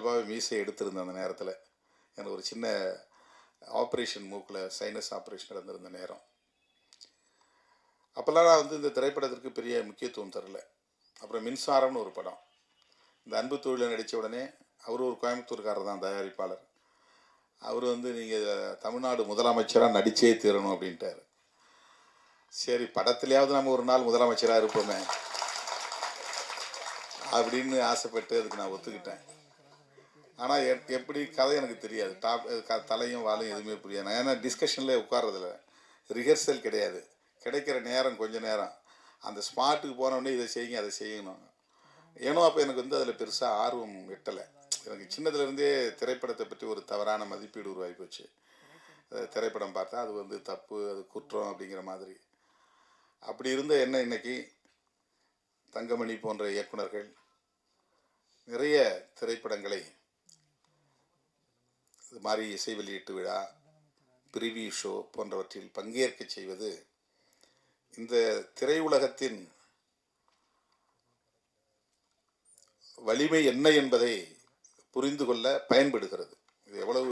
இயல்பாகவே மீசை எடுத்திருந்தேன் அந்த நேரத்தில். எனக்கு ஒரு சின்ன ஆப்ரேஷன், மூக்கில் சைனஸ் ஆப்ரேஷன் நடந்திருந்த நேரம். அப்போல்லாம் நான் வந்து இந்த திரைப்படத்திற்கு பெரிய முக்கியத்துவம் தரல. அப்புறம் மின்சாரம்னு ஒரு படம், இந்த அன்பு தொழிலில் நடித்த உடனே அவர் ஒரு கோயம்புத்தூர்காரர் தான் தயாரிப்பாளர். அவர் வந்து நீங்கள் தமிழ்நாடு முதலமைச்சராக நடிச்சே தீரணும் அப்படின்ட்டார். சரி, படத்துலையாவது நம்ம ஒரு நாள் முதலமைச்சராக இருப்போமே அப்படின்னு ஆசைப்பட்டு அதுக்கு நான் ஒத்துக்கிட்டேன். ஆனால் எப்படி கதை எனக்கு தெரியாது. தலையும் வாலும் எதுவுமே புரியாது. ஏன்னா டிஸ்கஷனில் உட்கார்றதில்ல, ரிஹர்சல் கிடையாது. கிடைக்கிற நேரம் கொஞ்சம் நேரம், அந்த ஸ்பாட்டுக்கு போனோடனே இதை செய்யுங்க அதை செய்யணும். ஏன்னோ அப்போ எனக்கு வந்து அதில் பெருசாக ஆர்வம் எட்டலை. எனக்கு சின்னதுலேருந்தே திரைப்படத்தை பற்றி ஒரு தவறான மதிப்பீடு உருவாகி போச்சு. திரைப்படம் பார்த்தா அது வந்து தப்பு, அது குற்றம் அப்படிங்கிற மாதிரி. அப்படி இருந்த என்ன இன்னைக்கு தங்கமணி போன்ற இயக்குனர்கள் நிறைய திரைப்படங்களை இது மாதிரி இசை வெளியீட்டு விழா, பிரிவியூ ஷோ போன்றவற்றில் பங்கேற்க செய்வது இந்த திரையுலகத்தின் வலிமை என்ன என்பதை புரிந்து கொள்ள பயன்படுகிறது. இது எவ்வளவு